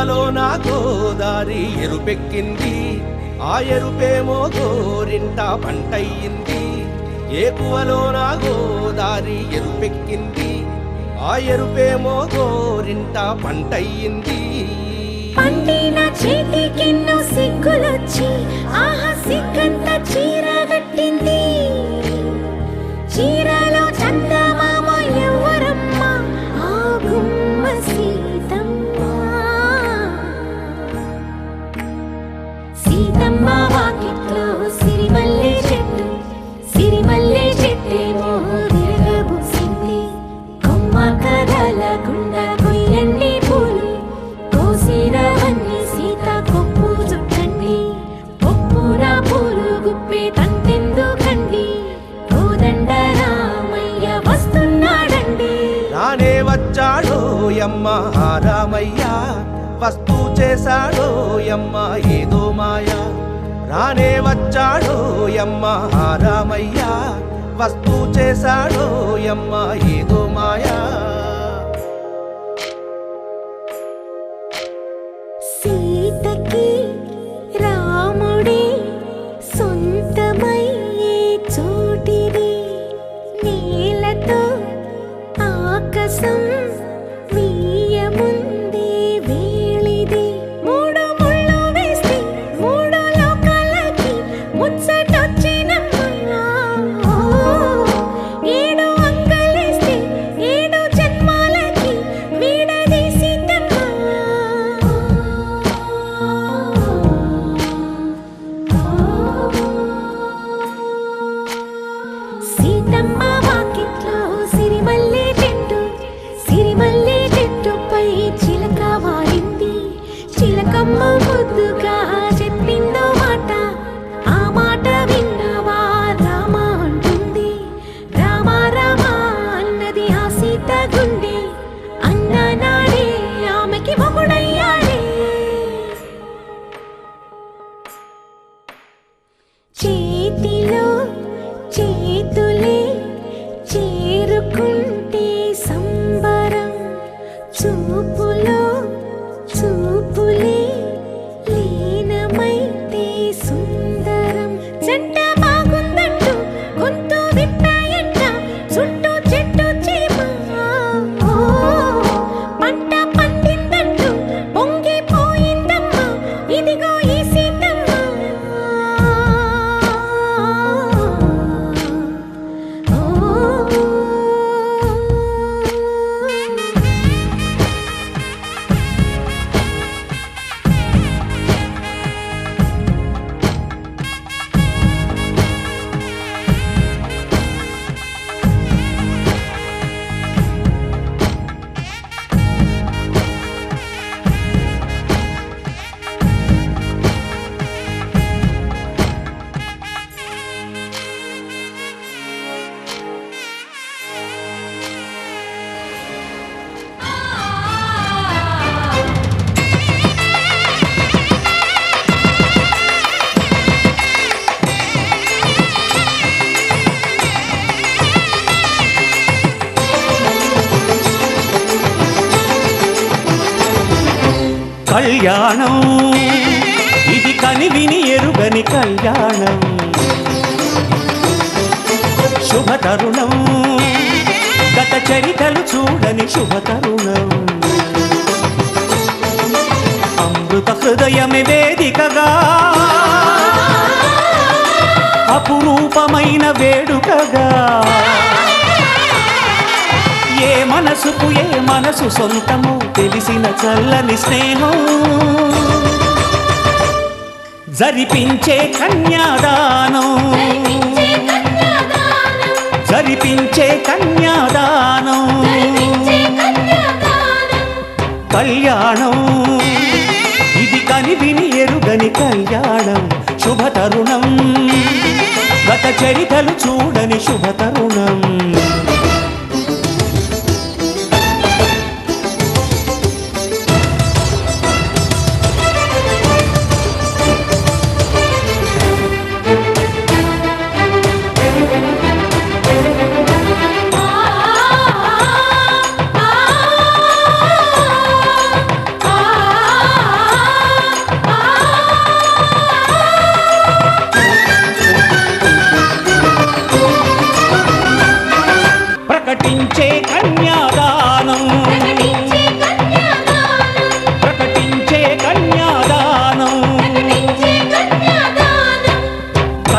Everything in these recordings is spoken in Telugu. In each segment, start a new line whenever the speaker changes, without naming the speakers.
కువలో నా గోదారి ఎరుపెక్కింది, ఆ ఎరుపేమో గోరింట పంటయ్యింది. ఏ కువలో నా గోదారి ఎరుపెక్కింది, ఆ ఎరుపేమో గోరింట పంటయ్యింది.
పండిన చేతికెన్నో సిగ్గులొచ్చి ఆహా సిగ్గంత చీర కట్టింది. చీరలో చందమామ ఎవరమ్మ, ఆ గుమ్మ సీతమ్మ. సీతమ్మ వాకిట్లో సిరిమల్లె చెట్టు, సిరిమల్లె చెట్టేమో విరగబూసింది. కొమ్మ కదలకుండా కొయ్యండి పూలు, కోసిరవన్నీ సీత కొప్పు చుట్టండి. కొప్పున పూలు గుప్పే తంతెందుకండి, కోదండ రామయ్య వస్తున్నాడండి.
రానే వచ్చాడో యమ్మ రామయ్య, వస్తూ చేశాడో యమ్మ ఏదో మాయా. రానే వచ్చాడో యమ్మ రామయ్య, వస్తూ చేశాడో యమ్మ ఏదో మాయా.
సీతకి రాముడే సొంతమయ్యే చోటిది, నేలతో ఆకాశం వీయముందే వేళిది. మూడు ముళ్ళు వేస్తే మూడు లోకాలకి ముచ్చటొచ్చినమ్మా. ఏడు అంగలేస్తే ఏడు జన్మాలకి వీడదీసిందమ్మా. సీతమ్మ వాకిట్లో సిరిమల్లె చెట్టు, సిరిమల్లె చెట్టుపై చిలక వాలింది. చిలకమ్మ ముద్దుగా చెప్పిందో మాట, ఆ మాట విన్నవా రామ అంటుంది. రామ రామ అన్నది ఆ సీత గుండె, అన్న నాడే ఆమెకి మొగుడయ్యాడే. చేతిలో చేతులే చేరుకుంటే సంబరం, చూపులో చూపులే లీనమైతే సుందరం. జంట బాగుందంటూ గొంతు విప్పాయంట చుట్టూ చెట్టు చీమ. పంట పండిందంటూ పొంగిపోయిందమ్మా, ఇదిగో ఈ సీతమ్మ.
కళ్యాణం ఇది కనివిని ఎరుగని కళ్యాణం, శుభతరుణం గత చరితలు చూడని శుభతరుణం. అమృత హృదయమే వేదికగా అపురూపమైన వేడుకగా, ఏ మనసుకు ఏ మనసు సొంతము తెలిసిన చల్లని స్నేహం. జరిపించే కన్యాదానం, జరిపించే కన్యాదానం. కళ్యాణం ఇది కనివిని ఎరుగని కళ్యాణం, శుభతరుణం గత చరితలు చూడని శుభతరుణం.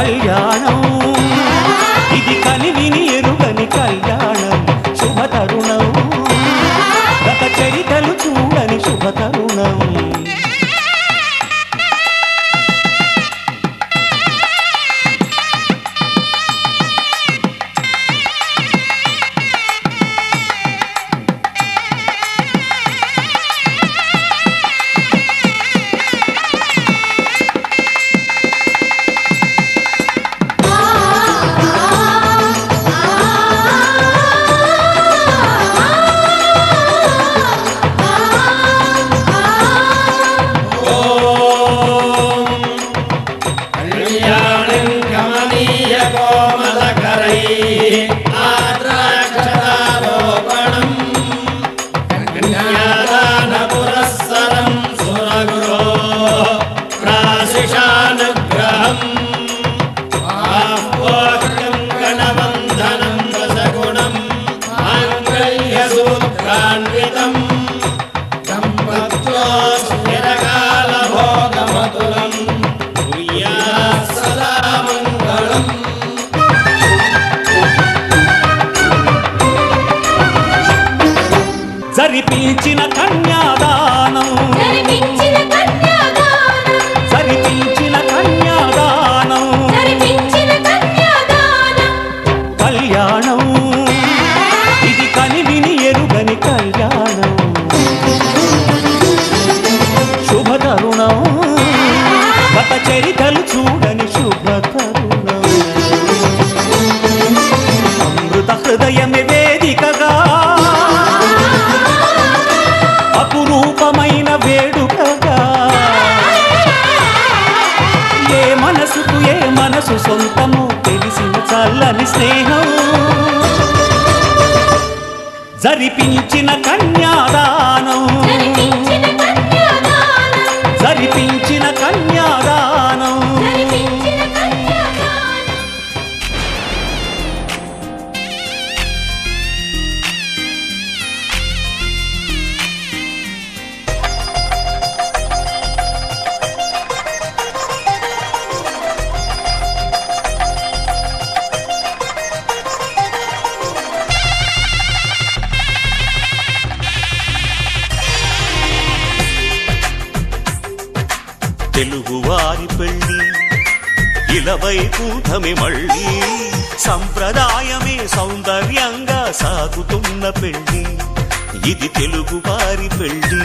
కళ్యాణం ఇది కనివిని ఎరుగని కళ్యాణం శుభతరుణం గత చరితలు చూడని శుభతరుణం జరిపించిన కన్యాదానం కళ్యాణం ఇది కనివిని ఎరుగని కళ్యాణం శుభతరుణం గత చరితలు చూడని శుభతరుణం అమృత హృదయమే వేదికగా అపురూపమైన వేడుకగా ఏ మనసుకు ఏ మనసు సొంతము తెలిసిన చల్లని స్నేహం జరిపించిన కన్యాదానం జరిపించిన కన్యాదానం తెలుగువారి పెళ్ళి ఇలవైకుంఠమే మళ్ళీ సంప్రదాయమే సౌందర్యంగా సాగుతున్న పెళ్ళి ఇది తెలుగువారి పెళ్ళి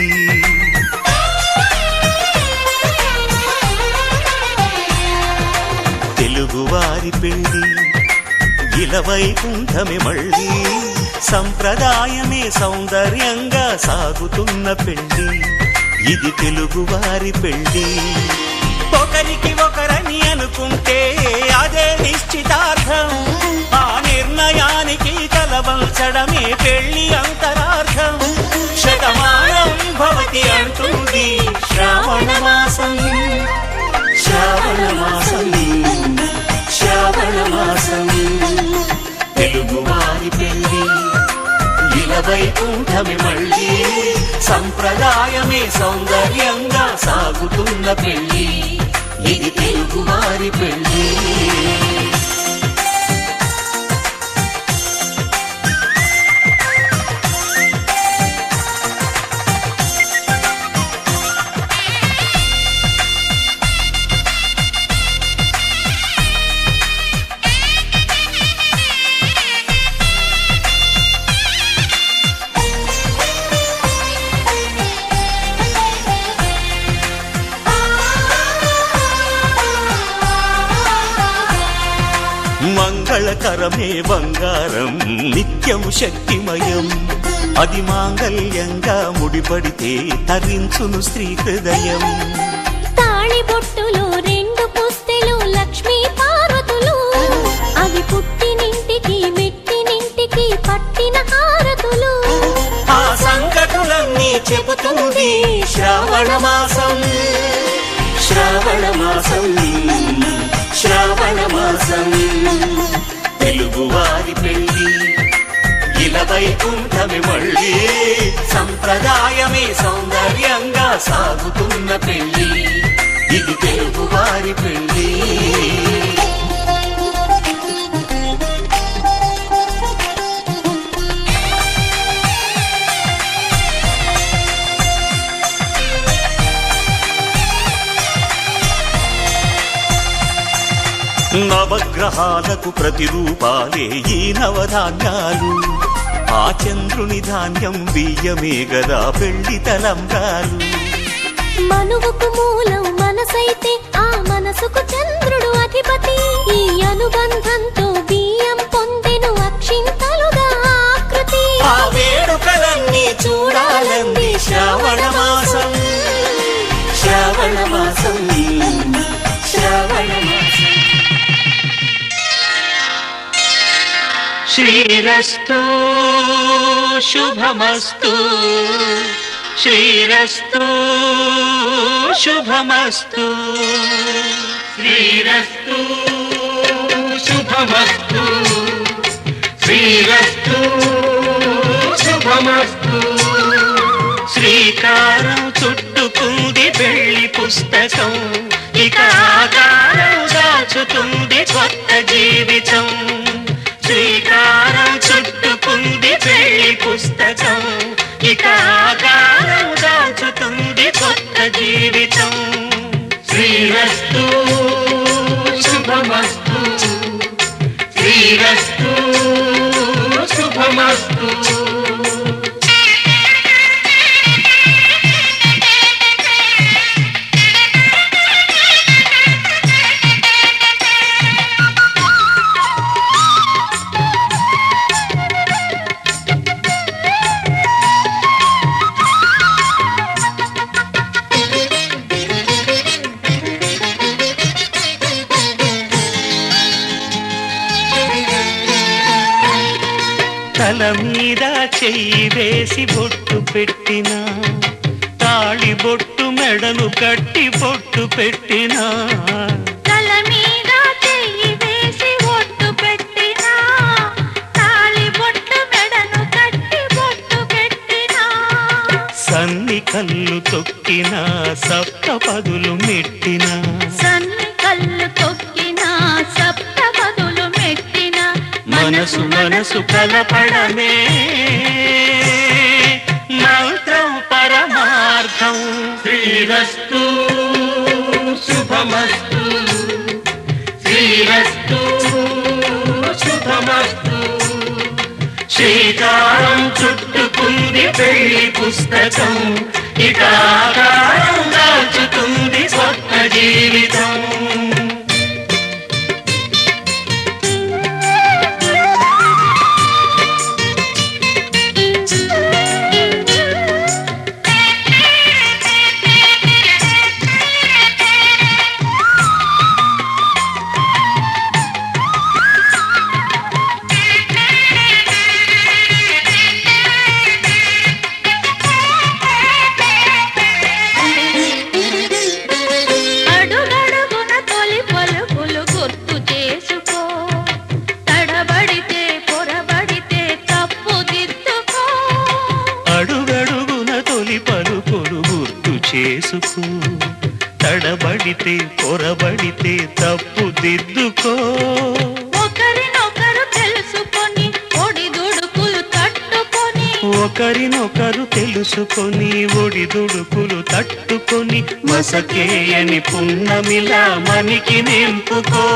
తెలుగువారి పెళ్ళి ఇలవైకుంఠమే మళ్ళీ సంప్రదాయమే సౌందర్యంగా సాగుతున్న పెళ్ళి ఇది తెలుగువారి పెళ్ళి ఒకరికి ఒకరని అనుకుంటే అదే నిశ్చితార్థం ఆ నిర్ణయానికి తలవంచడమే పెళ్ళి అంతరార్థం శతమానం భవతి అంటుంది శ్రావణ మాసం శ్రావణ మాసం శ్రావణ మాసం తెలుగువారి పెళ్ళి ఇలవైకుంఠమే మళ్ళీ సంప్రదాయమే సౌందర్యంగా సాగుతున్న పెళ్ళి ఇది తెలుగువారి పెళ్ళి మంగళకరమే బంగారం నిత్యం శక్తిమయం అది మాంగళ్యంగా ముడిపడితే తరించును స్త్రీ హృదయం
తాళి బొట్టులో రెండు పుస్తెలు లక్ష్మీ పార్వతులు అవి పుట్టినింటికి మెట్టినింటికి పట్టిన హారతులు
ఆ సంగతులన్నీ చెబుతుంది శ్రావణ మాసం శ్రావణ మాసం శ్రావణ మాసం తెలుగువారి పెళ్ళి ఇలవైకుంఠమే మళ్ళీ సంప్రదాయమే సౌందర్యంగా సాగుతున్న పెళ్ళి ఇది తెలుగువారి పెళ్ళి నవగ్రహాలకు ప్రతిరూపాలే ఈ నవధాన్యాలు. ఆ చంద్రుని ధాన్యం బియ్యమే గదా పెళ్లి తలంబ్రాలు.
మనువుకు మూలం మనసైతే ఆ మనసుకు చంద్రుడు అధిపతి. ఈ అనుబంధంతో బియ్యం పొందెను అక్షింతలుగా ఆకృతి.
ఆ వేడుకలన్నీ చూడాలంది శ్రావణ మాసం, శ్రావణ మాసం, శ్రావణ మాసం. శ్రీరస్తు శుభమస్తు, శ్రీరస్తు శుభమస్తు, శ్రీరస్తు శుభమస్తు, శ్రీరస్తు శుభమస్తు. శ్రీకారం చుట్టుకుంది పెళ్లి పుస్తకం, ఇక ఆకారం దాచుతుంది కొత్త జీవితం. శ్రీకారం చుట్టుకుంది పెళ్లి పుస్తకం, ఇక ఆకారం దాచుతుంది కొత్త జీవితం. శ్రీరస్తు శుభమస్తు, శ్రీరస్తు శుభమస్తు. తల మీద చెయ్యి వేసి బొట్టు పెట్టినా, తాళి బొట్టు మెడను కట్టి బొట్టు పెట్టినా.
తల మీద చెయ్యి వేసి బొట్టు పెట్టినా, తాళి బొట్టు మెడను కట్టి బొట్టు పెట్టినా.
సన్ని కళ్ళు తొక్కినా, సప్త పదులు మెట్టినా,
సన్ని కళ్ళు తొక్కినా, సప్త పదులు మెట్టినా.
మనసు మనసు కలపడమే మంత్రం పరమార్థం. శ్రీరస్తు శుభమస్తు, శ్రీరస్తు శుభమస్తు. శ్రీకారం చుట్టుకుంది పెళ్లి పుస్తకం, ఇక ఆకారం దాచుతుంది కొత్త జీవితం. చేసుకో, తడబడితే పొరబడితే తప్పు దిద్దుకో.
ఒకరినొకరు తెలుసుకొని ఒడిదుడుకులు తట్టుకొని,
ఒకరినొకరు తెలుసుకొని ఒడిదుడుకులు తట్టుకొని, మసకేయని పున్నమిలా మనికి నింపుకో.